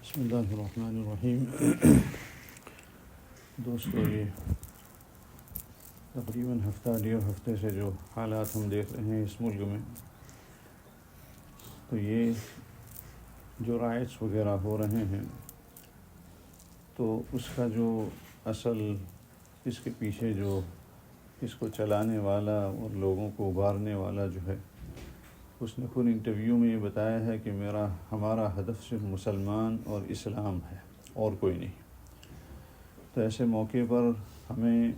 بسم اللہ الرحمن الرحیم۔ دوستو، یہ تقریباً ڈیڑھ ہفتے سے جو حالات ہم دیکھ رہے ہیں اس ملک میں، تو یہ جو رائٹس وغیرہ ہو رہے ہیں، تو اس کا جو اصل اس کے پیچھے جو اس کو چلانے والا اور لوگوں کو ابھارنے والا جو ہے، اس نے خود انٹرویو میں یہ بتایا ہے کہ ہمارا ہدف صرف مسلمان اور اسلام ہے اور کوئی نہیں۔ تو ایسے موقع پر ہمیں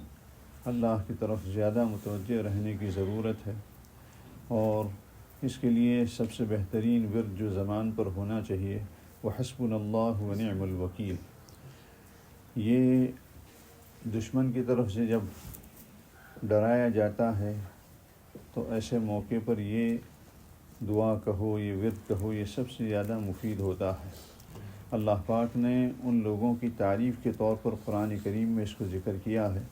اللہ کی طرف زیادہ متوجہ رہنے کی ضرورت ہے، اور اس کے لیے سب سے بہترین ورد جو زبان پر ہونا چاہیے وہ حسبنا اللہ و نعم الوکیل۔ یہ دشمن کی طرف سے جب ڈرایا جاتا ہے تو ایسے موقع پر یہ دعا کہو، یہ ورد کہو، یہ سب سے زیادہ مفید ہوتا ہے۔ اللہ پاک نے ان لوگوں کی تعریف کے طور پر قرآن کریم میں اس کو ذکر کیا ہے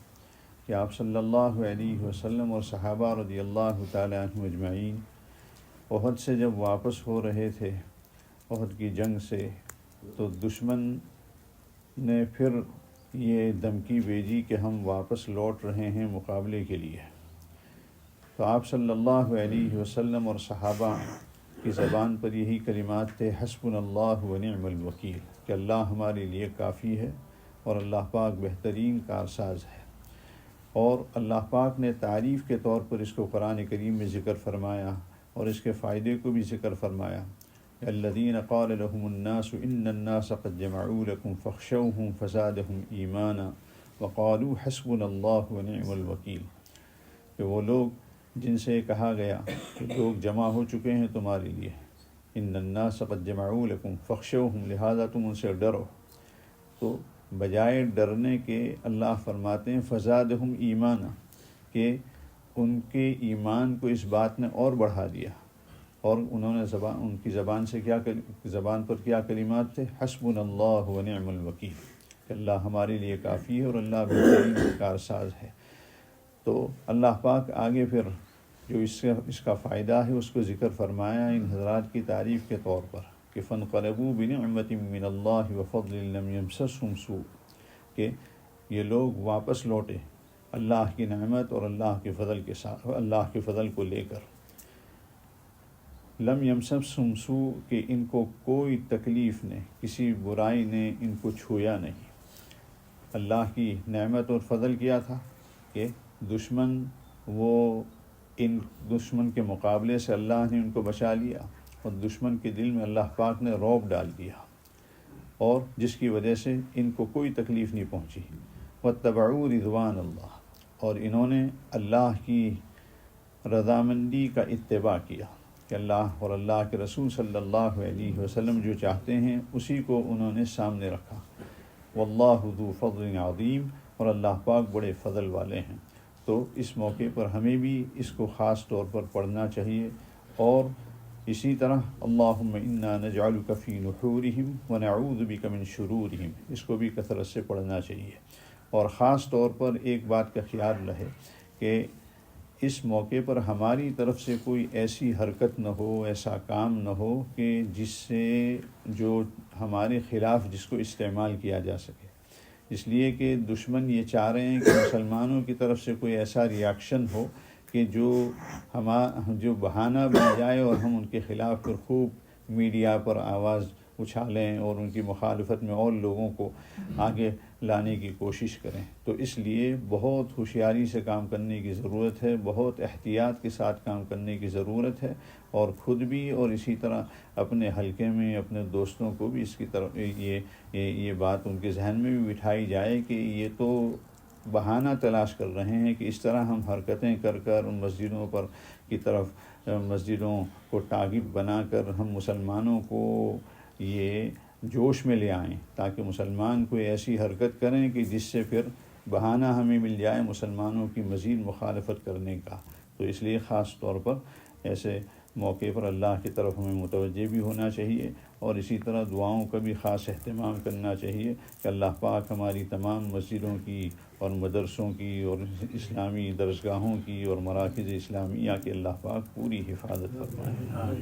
کہ آپ صلی اللہ علیہ وسلم اور صحابہ رضی اللہ تعالی عنہم اجمعین احد سے جب واپس ہو رہے تھے، احد کی جنگ سے، تو دشمن نے پھر یہ دھمکی بھیجی کہ ہم واپس لوٹ رہے ہیں مقابلے کے لیے۔ تو آپ صلی اللہ علیہ وسلم اور صحابہ کی زبان پر یہی کلمات تھے، حسبنا اللہ و نعم الوکیل، کہ اللہ ہمارے لیے کافی ہے اور اللہ پاک بہترین کارساز ہے۔ اور اللہ پاک نے تعریف کے طور پر اس کو قرآن کریم میں ذکر فرمایا اور اس کے فائدے کو بھی ذکر فرمایا۔ الذین قال لهم الناس ان الناس قد جمعوا لكم فاخشوهم فزادهم ایمانا وقالوا حسبنا اللہ ونعم الوکیل، کہ وہ لوگ جن سے کہا گیا کہ لوگ جمع ہو چکے ہیں تمہارے لیے، ان الناس قد جمعوا لكم فاخشوهم، لہذا تم ان سے ڈرو۔ تو بجائے ڈرنے کے اللہ فرماتے ہیں فزادهم ایمانا، کہ ان کے ایمان کو اس بات نے اور بڑھا دیا، اور انہوں نے ان کی زبان پر کیا کلمات تھے، حسبنا اللہ و نعم الوکیل، کہ اللہ ہمارے لیے کافی ہے اور اللہ بہترین کارساز ہے۔ تو اللہ پاک آگے پھر جو اس کا فائدہ ہے اس کو ذکر فرمایا ان حضرات کی تعریف کے طور پر کہ فانقلبوا بنعمت من اللہ وفضل لم یمسسہم سوء، کہ یہ لوگ واپس لوٹے اللہ کی نعمت اور اللہ کے فضل کے ساتھ، اللہ کے فضل کو لے کر۔ لم یمسسہم سوء، کہ ان کو کوئی تکلیف نے، کسی برائی نے ان کو چھویا نہیں۔ اللہ کی نعمت اور فضل کیا تھا کہ دشمن کے مقابلے سے اللہ نے ان کو بچا لیا، اور دشمن کے دل میں اللہ پاک نے رعب ڈال دیا، اور جس کی وجہ سے ان کو کوئی تکلیف نہیں پہنچی۔ واتبعوا رضوان اللہ، اور انہوں نے اللہ کی رضامندی کا اتباع کیا کہ اللہ اور اللہ کے رسول صلی اللہ علیہ وسلم جو چاہتے ہیں اسی کو انہوں نے سامنے رکھا۔ واللہ ذو فضل عظیم، اور اللہ پاک بڑے فضل والے ہیں۔ تو اس موقع پر ہمیں بھی اس کو خاص طور پر پڑھنا چاہیے، اور اسی طرح اللہم انا نجعلک فی نحورہم ونعوذ بک من شرورہم، اس کو بھی کثرت سے پڑھنا چاہیے۔ اور خاص طور پر ایک بات کا خیال رہے کہ اس موقع پر ہماری طرف سے کوئی ایسی حرکت نہ ہو، ایسا کام نہ ہو کہ جس سے جو ہمارے خلاف جس کو استعمال کیا جا سکے، اس لیے کہ دشمن یہ چاہ رہے ہیں کہ مسلمانوں کی طرف سے کوئی ایسا ریاکشن ہو کہ جو بہانہ بن جائے اور ہم ان کے خلاف پھر خوب میڈیا پر آواز اچھالیں اور ان کی مخالفت میں اور لوگوں کو آگے لانے کی کوشش کریں۔ تو اس لیے بہت ہوشیاری سے کام کرنے کی ضرورت ہے، بہت احتیاط کے ساتھ کام کرنے کی ضرورت ہے، اور خود بھی اور اسی طرح اپنے حلقے میں اپنے دوستوں کو بھی اس کی طرف یہ بات ان کے ذہن میں بھی بٹھائی جائے کہ یہ تو بہانہ تلاش کر رہے ہیں کہ اس طرح ہم حرکتیں کر ان مسجدوں پر کی طرف، مسجدوں کو ٹارگٹ بنا کر ہم مسلمانوں کو یہ جوش میں لے آئیں، تاکہ مسلمان کوئی ایسی حرکت کریں کہ جس سے پھر بہانہ ہمیں مل جائے مسلمانوں کی مزید مخالفت کرنے کا۔ تو اس لیے خاص طور پر ایسے موقع پر اللہ کی طرف ہمیں متوجہ بھی ہونا چاہیے، اور اسی طرح دعاؤں کا بھی خاص اہتمام کرنا چاہیے کہ اللہ پاک ہماری تمام مسجدوں کی اور مدرسوں کی اور اسلامی درسگاہوں کی اور مراکز اسلامیہ کی اللہ پاک پوری حفاظت فرمائے۔